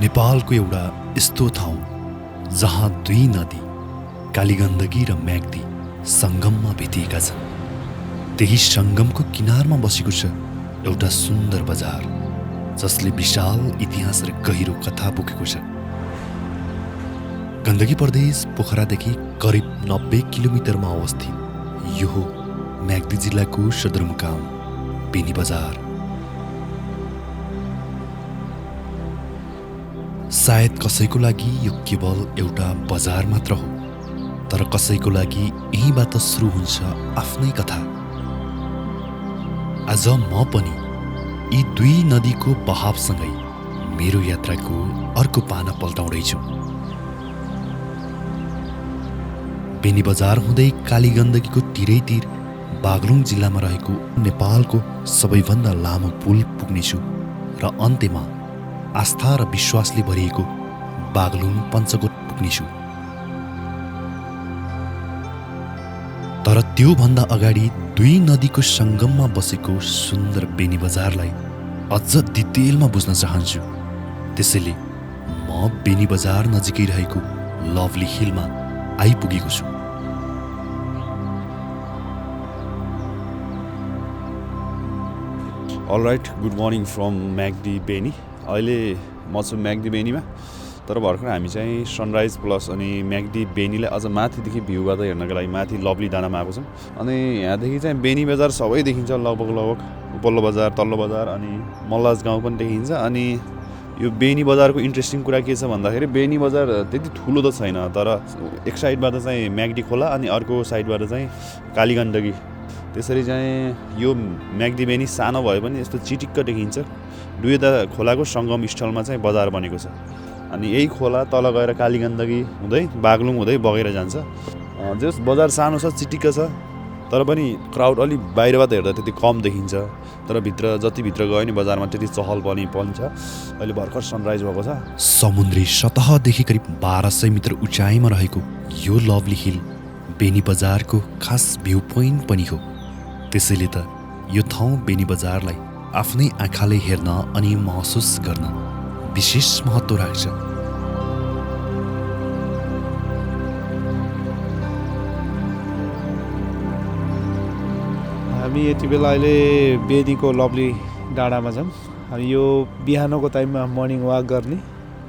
नेपालको एउटा यस्तो ठाउँ जहाँ दुई नदी कालीगण्डकी र म्याग्दी सङ्गममा भेटिएका छन्। त्यही सङ्गमको किनारमा बसेको छ एउटा सुन्दर बजार जसले विशाल इतिहास र गहिरो कथा बोकेको छ। गण्डकी प्रदेश पोखरादेखि करिब 90 किलोमिटरमा अवस्थित यो हो म्याग्दी जिल्लाको सदरमुकाम बेनी बजार। सायद कसैको लागि यो केवल एउटा बजार मात्र हो, तर कसैको लागि यहीँबाट सुरु हुन्छ आफ्नै कथा। आज म पनि यी दुई नदीको बहावसँगै मेरो यात्राको अर्को पाना पल्टाउँदैछु। बेनी बजार हुँदै कालीगण्डकीको तिरैतिर बागलुङ जिल्लामा रहेको नेपालको सबैभन्दा लामो पुल पुग्नेछु र अन्त्यमा आस्था र विश्वासले भरिएको बागलुङ पञ्चकोट पुग्नेछु। तर त्योभन्दा अगाडि दुई नदीको सङ्गममा बसेको सुन्दर बेनी बजारलाई अझ डिटेलमा बुझ्न चाहन्छु। त्यसैले म बेनी बजार नजिकै रहेको लभली हिलमा आइपुगेको छु। Alright, good morning from Myagdi Beni. अहिले म छु म्याग्दी बेनीमा, तर भर्खर हामी चाहिँ सनराइज प्लस अनि म्याग्दी बेनीलाई अझ माथिदेखि भ्यूबाट हेर्नको लागि माथि लभली डाँडामा आएको छौँ। अनि यहाँदेखि चाहिँ बेनी बजार सबै देखिन्छ, लगभग उपल्लो बजार, तल्लो बजार अनि मल्लाज गाउँ पनि देखिन्छ। अनि यो बेनी बजारको इन्ट्रेस्टिङ कुरा के छ भन्दाखेरि बेनी बजार त्यति ठुलो त छैन, तर एक साइडबाट चाहिँ म्याग्दी खोला अनि अर्को साइडबाट चाहिँ कालीगण्डकी। त्यसरी चाहिँ यो म्याग्दी बेनी सानो भए पनि यस्तो चिटिक्क देखिन्छ। दुईवटा खोलाको सङ्गम स्थलमा चाहिँ बजार बनेको छ। अनि यही खोला तल गएर कालीगण्डकी हुँदै बागलुङ हुँदै बगेर जान्छ। जस बजार सानो छ, चिटिक्क छ, तर पनि क्राउड अलि बाहिरबाट हेर्दा त्यति कम देखिन्छ। तर जति भित्र गयो नि बजारमा त्यति चहल पनि छ। अहिले भर्खर सनराइज भएको छ। समुद्री सतहदेखि करिब 1200 मिटर उचाइमा रहेको यो लभली हिल बेनी बजारको खास भ्यू पोइन्ट पनि हो। त्यसैले त यो ठाउँ बेनी बजारलाई आफ्नै आँखाले हेर्न अनि महसुस गर्न विशेष महत्त्व राख्छ। हामी यति बेला अहिले बेनीको लभली डाँडामा छौँ। यो बिहानको टाइममा मर्निङ वाक गर्ने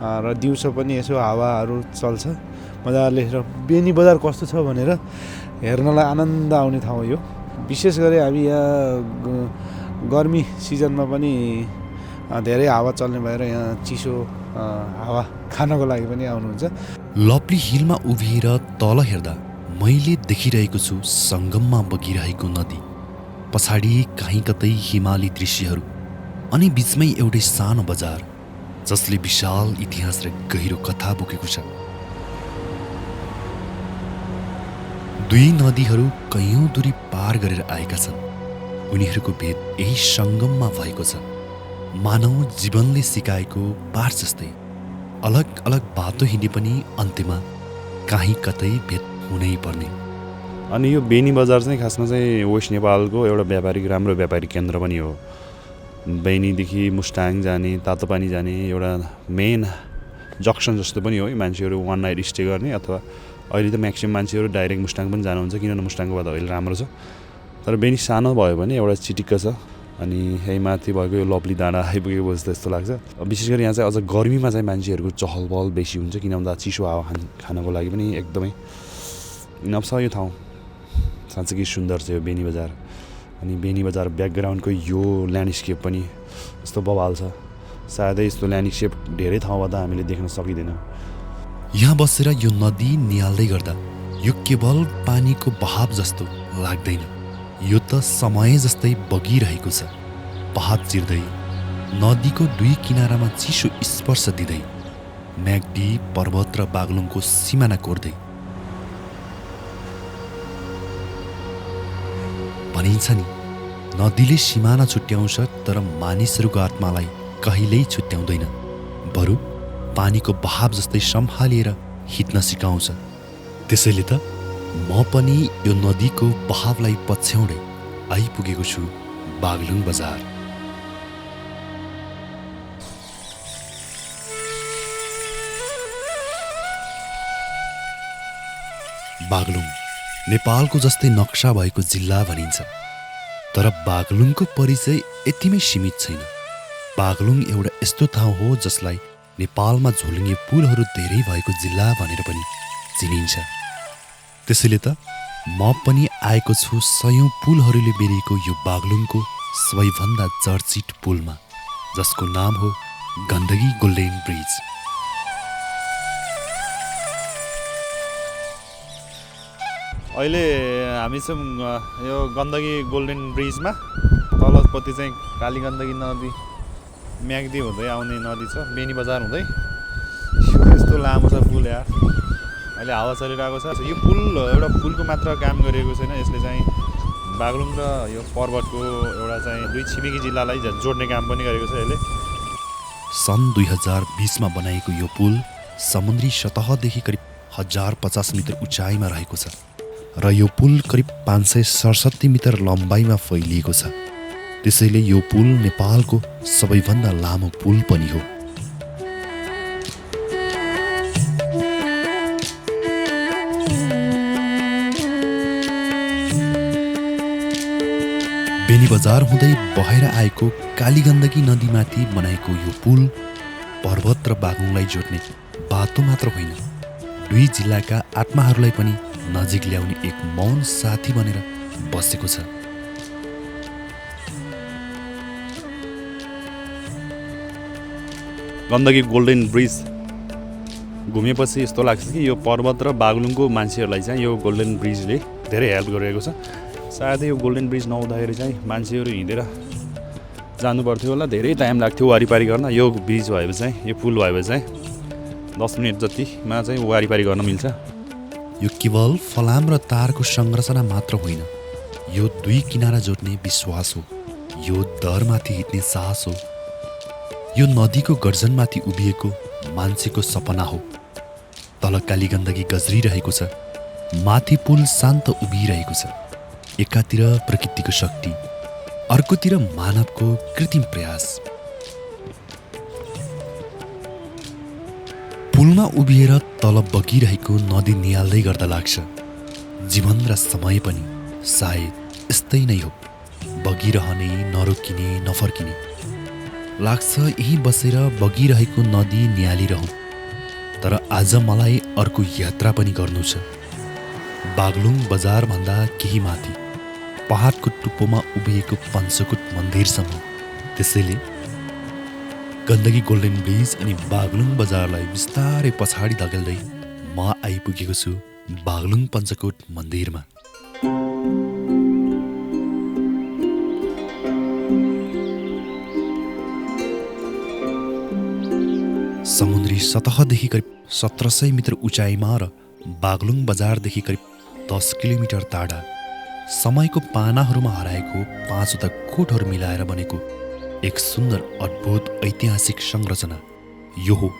र दिउँसो पनि यसो हावाहरू चल्छ मजाले। र बेनी बजार कस्तो छ भनेर हेर्नलाई आनन्द आउने ठाउँ यो। विशेष गरी हामी यहाँ गर्मी सिजनमा पनि धेरै हावा चल्ने भएर यहाँ चिसो हावा खानको लागि पनि आउनुहुन्छ। लभली हिलमा उभिएर तल हेर्दा मैले देखिरहेको छु सङ्गममा बगिरहेको नदी, पछाडि कहीँ कतै हिमाली दृश्यहरू अनि बिचमै एउटै सानो बजार जसले विशाल इतिहास र गहिरो कथा बोकेको छ। दुई नदीहरू कैयौँ दूरी पार गरेर आएका छन्। उनीहरूको भेद यही सङ्गममा भएको छ। मानव जीवनले सिकाएको पाठ जस्तै अलग अलग बाटो हिँडे पनि अन्त्यमा कहीँ कतै भेद हुनै पर्ने। अनि यो बेनी बजार चाहिँ खासमा चाहिँ वेस्ट नेपालको एउटा राम्रो व्यापारिक केन्द्र पनि हो। बेनीदेखि मुस्ताङ जाने, तातोपानी जाने एउटा मेन जक्सन जस्तो पनि हो। मान्छेहरू वान नाइट स्टे गर्ने, अथवा अहिले त म्याक्सिमम् मान्छेहरू डाइरेक्ट मुस्ताङ पनि जानुहुन्छ, किनभने मुस्ताङको बाटो अहिले राम्रो छ। तर बेनी सानो भयो भने एउटा चिटिक्क छ। अनि यही माथि भएको यो लभली डाँडा आइपुगेको जस्तो लाग्छ। विशेष गरी यहाँ चाहिँ अझ गर्मीमा चाहिँ मान्छेहरूको चहल पहल बेसी हुन्छ, किन भन्दा चिसो हावा खानको लागि पनि एकदमै इनफ छ यो ठाउँ। साँच्चै सुन्दर छ यो बेनी बजार। अनि बेनी बजार ब्याकग्राउन्डको यो ल्यान्डस्केप पनि यस्तो बवाल छ। सायदै यस्तो ल्यान्डस्केप धेरै ठाउँबाट हामीले देख्न सकिँदैन। यहाँ बसेर यो नदी निहाल्दै गर्दा यो केवल पानीको बहाव जस्तो लाग्दैन, यो त समय जस्तै बगिरहेको छ। पहाड चिर्दै नदीको दुई किनारामा चिसो स्पर्श दिँदै म्याग्दी पर्वत र बागलुङको सिमाना कोर्दै। भनिन्छ नि, नदीले सिमाना छुट्याउँछ तर मानिसहरूको आत्मालाई कहिल्यै छुट्याउँदैन, बरु पानीको बहाव जस्तै सम्हालेर हिँड्न सिकाउँछ। त्यसैले त म पनि यो नदीको बहावलाई पछ्याउँदै आइपुगेको छु बागलुङ बजार। बागलुङ नेपालको जस्तै नक्सा भएको जिल्ला भनिन्छ, तर बागलुङको परिचय यतिमै सीमित छैन। बागलुङ एउटा यस्तो ठाउँ हो जसलाई नेपालमा झोलुङ्गे पुलहरू धेरै भएको जिल्ला भनेर पनि चिनिन्छ। त्यसैले त म पनि आएको छु सयौं पुलहरूले बेरिएको यो बागलुङको सबैभन्दा चर्चित पुलमा, जसको नाम हो गण्डकी गोल्डेन ब्रिज। अहिले हामी चाहिँ यो गण्डकी गोल्डेन ब्रिजमा, तलपट्टि चाहिँ काली गण्डकी नदी म्याग्दी हुँदै आउने नदी छ, बेनी बजार हुँदै। यस्तो लामो छ पुल यार, अहिले हावा चलिरहेको छ। यो पुल एउटा पुलको मात्र काम गरिएको छैन, यसले चाहिँ बागलुङ र यो पर्वतको एउटा चाहिँ दुई छिमेकी जिल्लालाई जोड्ने काम पनि गरेको छ यसले। सन् 2020मा बनाइएको यो पुल समुद्री सतहदेखि करिब 1050 मिटर उचाइमा रहेको छ र यो पुल करिब 567 मिटर लम्बाइमा फैलिएको छ। त्यसैले यो पुल नेपालको सबैभन्दा लामो पुल पनि हो। बेनी बजार हुँदै बहेर आएको काली गण्डकी नदीमाथि बनाएको यो पुल पर्वत र बागलुङलाई जोड्ने बाटो मात्र होइन, दुई जिल्लाका आत्माहरूलाई पनि नजिक ल्याउने एक मौन साथी बनेर बसेको छ। गण्डकी गोल्डेन ब्रिज घुमेपछि यस्तो लाग्छ कि यो पर्वत र बागलुङको मान्छेहरूलाई चाहिँ यो गोल्डेन ब्रिजले धेरै हेल्प गरिरहेको छ। सायदै यो गोल्डेन ब्रिज नहुँदाखेरि चाहिँ मान्छेहरू हिँडेर जानु पर्थ्यो होला, धेरै टाइम लाग्थ्यो वारिपारी गर्न। यो ब्रिज भएपछि चाहिँ, यो पुल भएपछि चाहिँ 10 मिनट जतिमा चाहिँ वारिपारी गर्न मिल्छ। यो केवल फलाम र तारको संरचना मात्र होइन, यो दुई किनारा जोड्ने विश्वास हो, यो दरमाथि हिँड्ने साहस हो, यो नदीको गर्जनमाथि उभिएको मान्छेको सपना हो। तल काली गण्डकी गजरिरहेको छ, माथि पुल शान्त उभिरहेको छ। एकातिर प्रकृतिको शक्ति, अर्कोतिर मानवको कृत्रिम प्रयास। पुलमा उभिएर तल बगिरहेको नदी निहाल्दै गर्दा लाग्छ जीवन र समय पनि सायद यस्तै नै हो, बगिरहने, नरोकिने, नफर्किने। लाग्छ यहीँ बसेर बगिरहेको नदी निहालिरहँ। तर आज मलाई अर्को यात्रा पनि गर्नु छ, बागलुङ बजारभन्दा केही माथि पहाडको टुप्पोमा उभिएको पञ्चकोट मन्दिरसम्म। त्यसैले गण्डकी गोल्डेन ब्रिज अनि बागलुङ बजारलाई बिस्तारै पछाडि धकेल्दै म आइपुगेको छु बागलुङ पञ्चकोट मन्दिरमा। समुद्री सतहदेखि करिब 1700 मिटर उचाइमा र बागलुङ बजारदेखि करिब 10 किलोमिटर टाढा समयको पानाहरूमा हराएको 5वटा कोटहरू मिलाएर बनेको एक सुन्दर अद्भुत ऐतिहासिक संरचना यो हो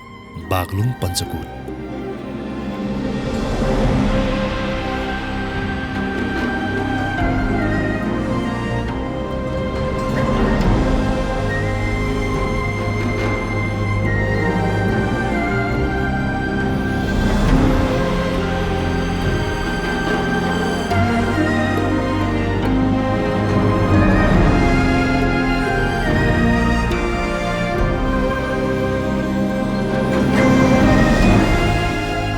Baglung Panchakot.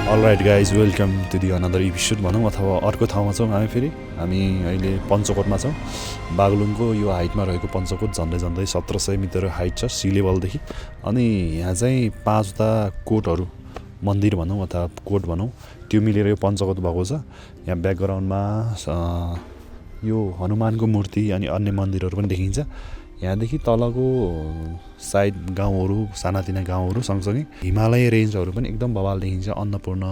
Alright guys, welcome to the another episode भनौँ, अथवा अर्को ठाउँमा छौँ हामी फेरि। हामी अहिले पञ्चकोटमा छौँ। बागलुङको यो हाइटमा रहेको पञ्चकोट झन्डै झन्डै 1700 मिटर हाइट छ सी लेभलदेखि। अनि यहाँ चाहिँ 5वटा कोटहरू, मन्दिर भनौँ अथवा कोट भनौँ, त्यो मिलेर यो पञ्चकोट भएको छ। यहाँ ब्याकग्राउन्डमा यो हनुमानको मूर्ति अनि अन्य मन्दिरहरू पनि देखिन्छ। यहाँदेखि तलको साइड गाउँहरू, सानातिना गाउँहरू सँगसँगै हिमालय रेन्जहरू पनि एकदम बवाल देखिन्छ। अन्नपूर्ण,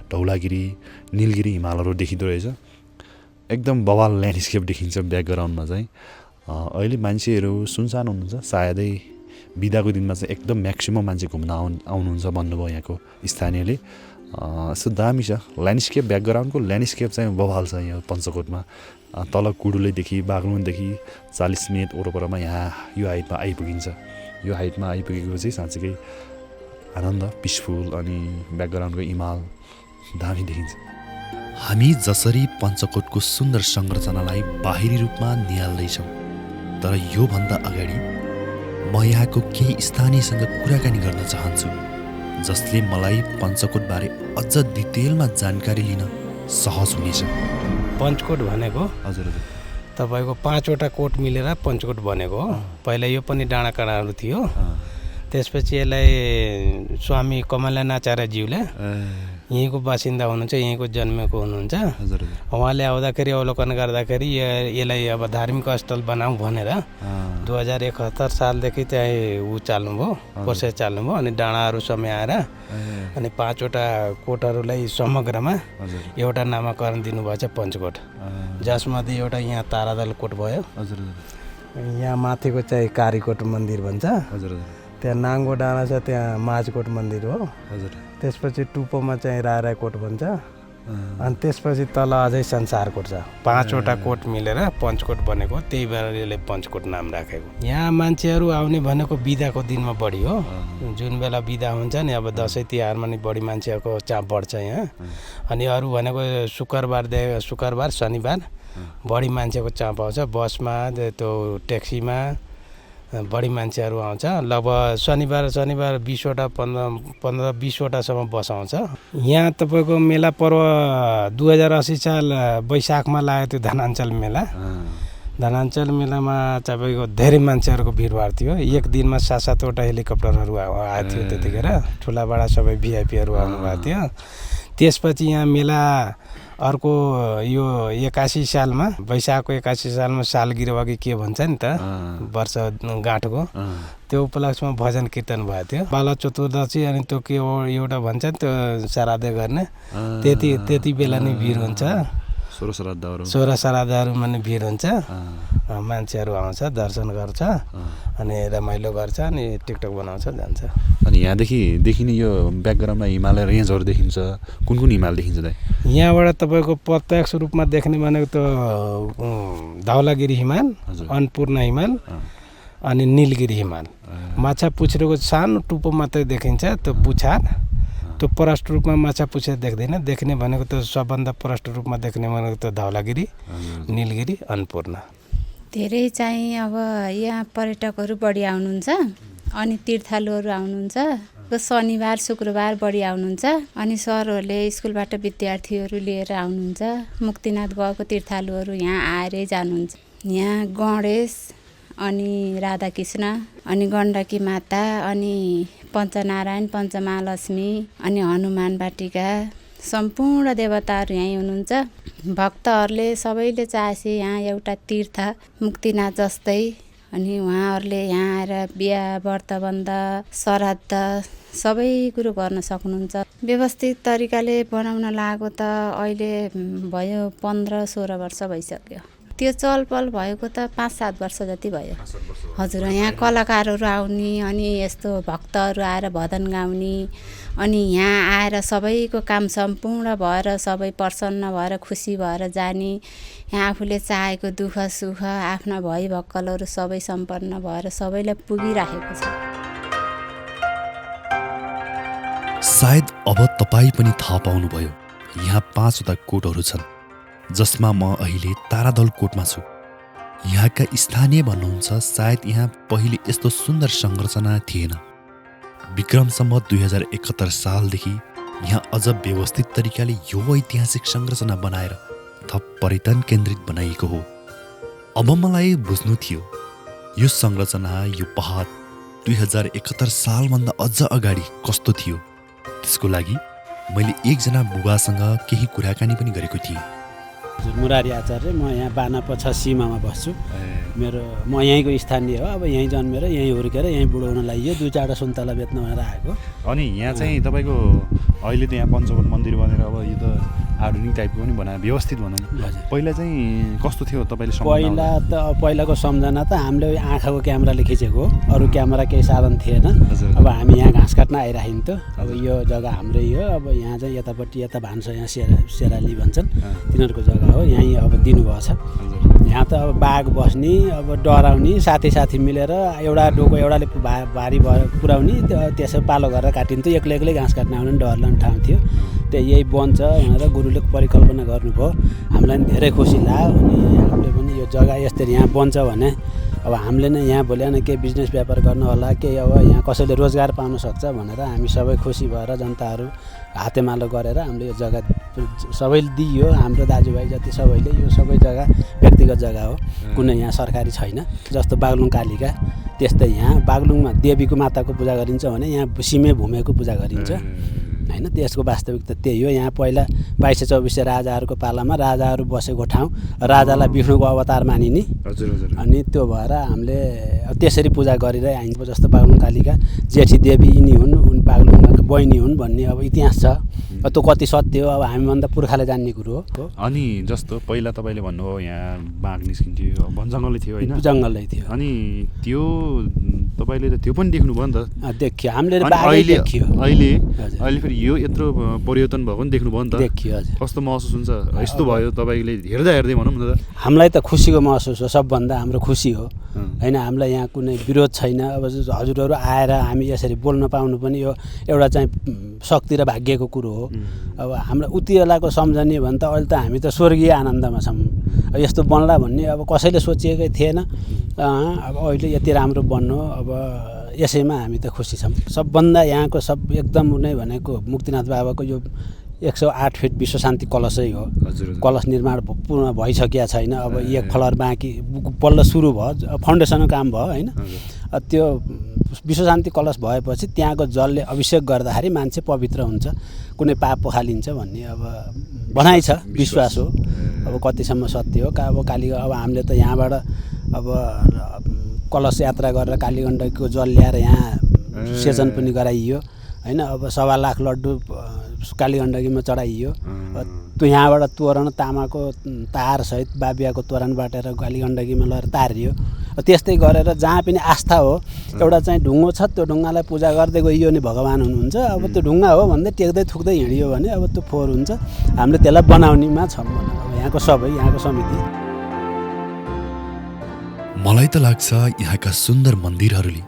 धौलागिरी, निलगिरी हिमालहरू देखिँदो रहेछ। एकदम बवाल ल्यान्डस्केप देखिन्छ ब्याकग्राउन्डमा चाहिँ। अहिले मान्छेहरू सुनसान हुनुहुन्छ, सायदै बिदाको दिनमा चाहिँ एकदम म्याक्सिमम मान्छे घुम्न आउनुहुन्छ भन्नुभयो यहाँको स्थानीयले। यस्तो दामी छ ल्यान्डस्केप, ब्याकग्राउन्डको ल्यान्डस्केप चाहिँ बवाल छ यहाँ पञ्चकोटमा। तल कुडुलेदेखि बागलुङदेखि 40 मिनट वरपरमा यहाँ यो हाइटमा आइपुगिन्छ। यो हाइटमा आइपुगेको चाहिँ साँच्चीकै आनन्द, पिसफुल, अनि ब्याकग्राउन्डको हिमाल दामी देखिन्छ। हामी जसरी पञ्चकोटको सुन्दर संरचनालाई बाहिरी रूपमा निहाल्दैछौँ, तर योभन्दा अगाडि म यहाँको केही स्थानीयसँग कुराकानी गर्न चाहन्छु, जसले मलाई पञ्चकोटबारे अझ डिटेलमा जानकारी लिन सहज हुनेछ। पञ्चकोट भनेको हजुर हजुर तपाईँको 5 वटा कोट मिलेर पञ्चकोट बनेको हो। पहिला यो पनि डाँडाकाँडाहरू थियो। त्यसपछि यसलाई स्वामी कमलानाचार्यज्यूले यहीँको बासिन्दा हुनुहुन्छ, यहीँको जन्मेको हुनुहुन्छ। हजुर उहाँले आउँदाखेरि अवलोकन गर्दाखेरि यसलाई अब धार्मिक स्थल बनाऊँ भनेर 2071 सालदेखि चाहिँ चाल्नुभयो, प्रोसेस चाल्नुभयो। अनि डाँडाहरू समय आएर अनि 5 वटा कोटहरूलाई समग्रमा एउटा नामाकरण दिनुभएछ पञ्चकोट, जसमध्ये एउटा यहाँ तारादल कोट भयो। हजुर यहाँ माथिको चाहिँ कालीकोट मन्दिर भन्छ। हजुर त्यहाँ नाङ्गो डाँडा छ, त्यहाँ माझकोट मन्दिर हो। हजुर त्यसपछि टुप्पोमा चाहिँ रायरायकोट भन्छ। अनि त्यसपछि तल अझै संसारकोट छ। 5 वटा कोट मिलेर पञ्चकोट बनेको, त्यही भएर यसले पञ्चकोट नाम राखेको। यहाँ मान्छेहरू आउने भनेको बिदाको दिनमा बढी हो। जुन बेला बिदा हुन्छ नि, अब दसैँ तिहारमा नि बढी मान्छेहरूको चाप बढ्छ यहाँ। अनि अरू भनेको शुक्रबार शनिबार बढी मान्छेको चाप आउँछ। बसमा त्यो ट्याक्सीमा बढी मान्छेहरू आउँछ। लगभग शनिबार 20वटा 15-20 वटासम्म बस आउँछ। यहाँ तपाईँको मेला पर्व 2080 साल वैशाखमा लाग्यो त्यो धनाञ्चल मेला। धनाञ्चल मेलामा तपाईँको धेरै मान्छेहरूको भिडभाड थियो। एक दिनमा 7-7 वटा हेलिकप्टरहरू आएको थियो त्यतिखेर। ठुलाबडा सबै भिआइपीहरू आउनुभएको थियो। त्यसपछि यहाँ मेला अर्को यो 81 सालमा वैशाखको 81 सालमा सालगिरह कि के भन्छ नि त, वर्ष गाँठको, त्यो उपलक्ष्यमा भजन कीर्तन भएको थियो। बाला चतुर्दशी अनि त्यो के एउटा भन्छ नि त्यो श्राद्ध गर्ने, त्यति बेला नै भिड हुन्छ। 16 श्राद्धहरूमा नि भिड हुन्छ। मान्छेहरू आउँछ, दर्शन गर्छ, अनि रमाइलो गर्छ, अनि टिकटक बनाउँछ, जान्छ। अनि यहाँदेखि देखिने यो ब्याकग्राउन्डमा हिमालय रेन्जहरू देखिन्छ। कुन हिमाल देखिन्छ त? यहाँबाट तपाईँको प्रत्यक्ष रूपमा देख्ने भनेको त धौलागिरी हिमाल, अन्नपूर्ण हिमाल, अनि नीलगिरी हिमाल। माछा पुच्छरेको सानो टुप्पो मात्रै देखिन्छ, त्यो पुछार। त्यो प्रष्ट रूपमा माछा पुछेर देख्दैन। देख्ने भनेको त सबभन्दा प्रष्ट रूपमा देख्ने भनेको त धौलागिरी, नीलगिरी, अन्नपूर्ण। धेरै चाहिँ अब यहाँ पर्यटकहरू बढी आउनुहुन्छ, अनि तीर्थालुहरू आउनुहुन्छ। शनिबार शुक्रबार बढी आउनुहुन्छ। अनि सरहरूले स्कुलबाट विद्यार्थीहरू लिएर आउनुहुन्छ। मुक्तिनाथ गएको तीर्थालुहरू यहाँ आएरै जानुहुन्छ। यहाँ गणेश, अनि राधाकृष्ण, अनि गण्डकी माता, अनि पञ्चनारायण, पञ्चमहालक्ष्मी, अनि हनुमान वाटिका, सम्पूर्ण देवताहरू यहीँ हुनुहुन्छ। भक्तहरूले सबैले चाहेपछि यहाँ एउटा तीर्थ मुक्तिनाथ जस्तै, अनि उहाँहरूले यहाँ आएर बिहा व्रतबन्ध श्राद्ध सबै कुरो गर्न सक्नुहुन्छ। व्यवस्थित तरिकाले बनाउन लागेको त अहिले भयो 15-16 वर्ष भइसक्यो। त्यो चलपल भएको त 5-7 वर्ष जति भयो। हजुर, यहाँ कलाकारहरू आउने, अनि यस्तो भक्तहरू आएर भजन गाउने, अनि यहाँ आएर सबैको काम सम्पूर्ण भएर सबै प्रसन्न भएर खुसी भएर जाने। यहाँ आफूले चाहेको दुःख सुख आफ्ना भइभक्कलहरू सबै सम्पन्न भएर सबैलाई पुगिराखेको छ। सायद अब तपाईँ पनि थाहा पाउनुभयो, यहाँ 5 वटा कोटहरू छन्, जसमा म अहिले तारादल कोटमा छु। यहाँका स्थानीय भन्नुहुन्छ सायद यहाँ पहिले यस्तो सुन्दर संरचना थिएन। विक्रमसम्म 2071 सालदेखि यहाँ अझ व्यवस्थित तरिकाले यो ऐतिहासिक संरचना बनाएर थप पर्यटन केन्द्रित बनाइएको हो। अब मलाई बुझ्नु थियो यो संरचना, यो पहाड 2071 सालभन्दा अझ अगाडि कस्तो थियो। त्यसको लागि मैले एकजना बुबासँग केही कुराकानी पनि गरेको थिएँ। मुरारी आचार्य, म यहाँ बानापछ सीमामा बस्छु। म यहीँको स्थानीय हो। अब यहीँ जन्मेर यहीँ हुर्केर यहीँ बुढो हुन लागि 2-4 सुन्तला बेच्न भनेर आएको। अनि यहाँ चाहिँ तपाईँको अहिले त यहाँ पञ्चकोट मन्दिर बनेर अब यो त आधुनिक टाइपको पनि बनायो, व्यवस्थित भनौँ। पहिला चाहिँ कस्तो थियो तपाईँले? पहिलाको सम्झना त हामीले आँखाको क्यामेराले खिचेको हो, अरू क्यामेरा केही साधन थिएन। अब हामी यहाँ घाँस काट्न आइराखिन्थ्यो। अब यो जग्गा हाम्रै हो। अब यहाँ चाहिँ यतापट्टि यता भान्सा, यहाँ सेराली भन्छन्, तिनीहरूको जग्गा हो। यहीँ अब दिनुभएको छ। यहाँ त अब बाघ बस्ने, अब डराउने, साथी मिलेर एउटा डोको एउटाले भारी पुर्याउने, त्यसो पालो गरेर काटिन्थ्यो। एक्लै घाँस काट्न आउने डर लाग्ने ठाउँ थियो। त्यही यही वन छ भनेर गुरुले परिकल्पना गर्नुभयो हामीलाई पनि धेरै खुसी लाग्यो अनि हामीले पनि यो जग्गा यसरी यहाँ बन्छ भने अब हामीले नै यहाँ भोलि नै केही बिजनेस व्यापार गर्न होला केही अब यहाँ कसैले रोजगार पाउन सक्छ भनेर हामी सबै खुसी भएर जनताहरू हातेमालो गरेर हामीले यो जग्गा सबैले दियो हाम्रो दाजुभाइ जति सबैले यो सबै जग्गा व्यक्तिगत जग्गा हो कुनै यहाँ सरकारी छैन जस्तो बागलुङ कालिका त्यस्तै यहाँ बागलुङमा देवीको माताको पूजा गरिन्छ भने यहाँ सिमे भूमेको पूजा गरिन्छ हैन त्यसको वास्तविकता त्यही हो यहाँ पहिला 2224 राजाहरूको पालामा राजाहरू बसेको ठाउँ राजालाई विष्णुको अवतार मानिने अनि त्यो भएर हामीले त्यसरी पूजा गरिरहे आइन्छ जस्तो बागलुङ कालिका जेठी देवी यिनी हुन् उनी बागलुङका बहिनी हुन् भन्ने अब इतिहास छ त्यो कति सत्य हो अब हामीभन्दा पुर्खाले जान्ने कुरो हो अनि जस्तो पहिला तपाईँले भन्नुभयो यहाँ बाघ निस्किन्थ्यो वन जङ्गलै थियो होइन जङ्गलै थियो अनि त्यो तपाईँले त त्यो पनि देख्नुभयो नि त देखियो हामीले अनि बाघै देखियो अहिले फेरि यो यत्रो परिवर्तन भएको पनि देख्नुभयो नि त देखियो हजुर कस्तो महसुस हुन्छ यस्तो भयो तपाईँले हेर्दै भनौँ न त हामीलाई त खुसीको महसुस हो सबभन्दा हाम्रो खुसी हो होइन हामीलाई यहाँ कुनै विरोध छैन अब हजुरहरू आएर हामी यसरी बोल्न पाउनु पनि यो एउटा चाहिँ शक्ति र भाग्यको कुरो हो अब हाम्रो उति बेलाको सम्झने भने त अहिले त हामी त स्वर्गीय आनन्दमा छौँ अब यस्तो बन्ला भन्ने अब कसैले सोचिएकै थिएन अब अहिले यति राम्रो बन्नु अब यसैमा हामी त खुसी छौँ सबभन्दा यहाँको सब एकदम नै भनेको मुक्तिनाथ बाबाको यो 108 फिट विश्व शान्ति कलशै हो कलश निर्माण पूर्ण भइसकेको छैन अब एक फ्लोर बाँकी पल्लो सुरु भयो फाउन्डेसनको काम भयो होइन त्यो विश्व शान्ति कलश भएपछि त्यहाँको जलले अभिषेक गर्दाखेरि मान्छे पवित्र हुन्छ कुनै पाप पखालिन्छ भन्ने अब भनाइ छ विश्वास हो अब कतिसम्म सत्य हो अब कालीगण्डक अब हामीले त यहाँबाट अब कलश यात्रा गरेर कालीगण्डकीको जल ल्याएर यहाँ सेचन पनि गराइयो होइन अब 1.25 लाख लड्डु कालीगण्डकीमा चढाइयो त्यो यहाँबाट तोरण तामाको तारसहित बाबियाको तोरण बाटेर कालीगण्डकीमा लगेर तारियो त्यस्तै गरेर जहाँ पनि आस्था हो एउटा चाहिँ ढुङ्गो छ त्यो ढुङ्गालाई पूजा गर्दै गइयो नि भगवान् हुनुहुन्छ अब त्यो ढुङ्गा हो भन्दै टेक्दै थुक्दै हिँडियो भने अब त्यो फोहोर हुन्छ हामीले त्यसलाई बनाउनेमा छौँ अब यहाँको सबै यहाँको समिति मलाई त लाग्छ यहाँका सुन्दर मन्दिरहरूले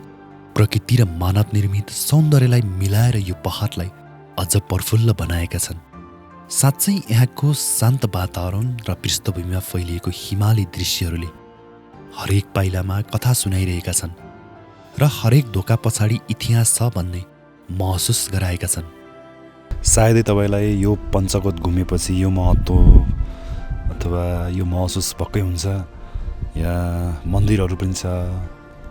प्रकृति र मानव निर्मित सौन्दर्यलाई मिलाएर यो पहाडलाई अझ प्रफुल्ल बनाएका छन् साँच्चै यहाँको शान्त वातावरण र पृष्ठभूमिमा फैलिएको हिमाली दृश्यहरूले हरेक पाइलामा कथा सुनाइरहेका छन् र हरेक ढोका पछाडि इतिहास छ भन्ने महसुस गराएका छन् सायदै तपाईँलाई यो पञ्चकोट घुमेपछि यो महत्त्व अथवा यो महसुस पक्कै हुन्छ यहाँ मन्दिरहरू पनि छ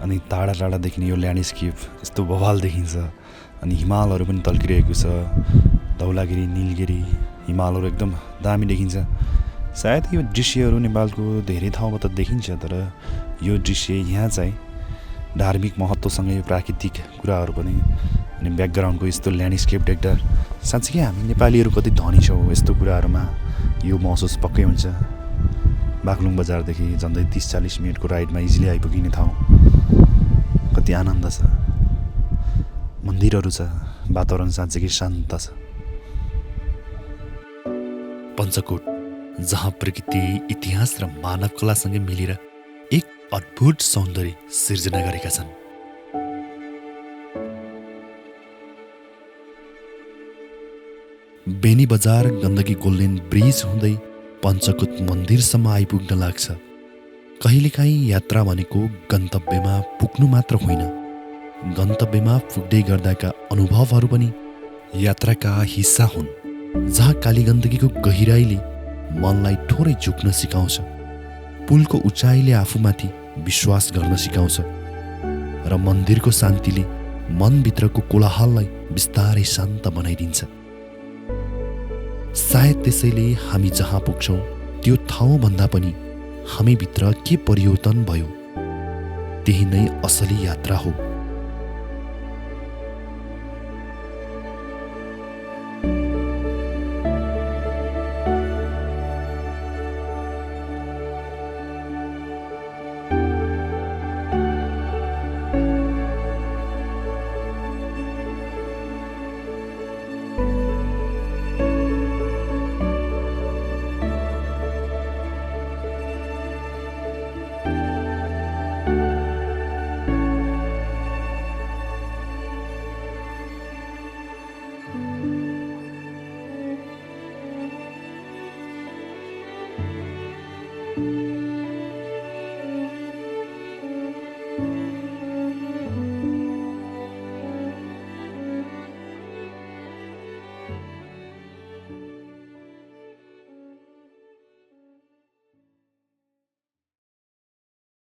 अनि टाढा टाढादेखि यो ल्यान्डस्केप यस्तो बवाल देखिन्छ अनि हिमालहरू पनि तल्किरहेको छ धौलागिरी नीलगिरी हिमालहरू एकदम दामी देखिन्छ सायद यो दृश्यहरू नेपालको धेरै ठाउँमा त देखिन्छ तर यो दृश्य यहाँ चाहिँ धार्मिक महत्त्वसँग यो प्राकृतिक कुराहरू पनि अनि ब्याकग्राउन्डको यस्तो ल्यान्डस्केप देख्दा साँच्चै हामी नेपालीहरू कति धनी छौँ यस्तो कुराहरूमा यो महसुस पक्कै हुन्छ बागलुङ बजारदेखि झन्डै 30-40 मिनटको राइडमा इजिली आइपुगिने ठाउँ कति आनन्द छ मन्दिरहरू छ वातावरण साँच्चै शान्त छ पञ्चकोट जहाँ प्रकृति इतिहास र मानव कलासँगै मिलेर एक अद्भुत सौन्दर्य सिर्जना गरेका छन् बेनी बजार गण्डकी गोल्डेन ब्रिज हुँदै पञ्चकोट मन्दिरसम्म आइपुग्न लाग्छ कहिलेकाहीँ यात्रा भनेको गन्तव्यमा पुग्नु मात्र होइन गन्तव्यमा पुग्दै गर्दाका अनुभवहरू पनि यात्राका हिस्सा हुन् जहाँ कालीगण्डकीको गहिराईले मनलाई थोरै झुक्न सिकाउँछ पुलको उचाइले आफूमाथि विश्वास गर्न सिकाउँछ र मन्दिरको शान्तिले मनभित्रको कोलाहललाई बिस्तारै शान्त बनाइदिन्छ सायद त्यसैले हामी जहाँ पुग्छौँ त्यो ठाउँभन्दा पनि हामीभित्र के परिवर्तन भयो त्यही नै असली यात्रा हो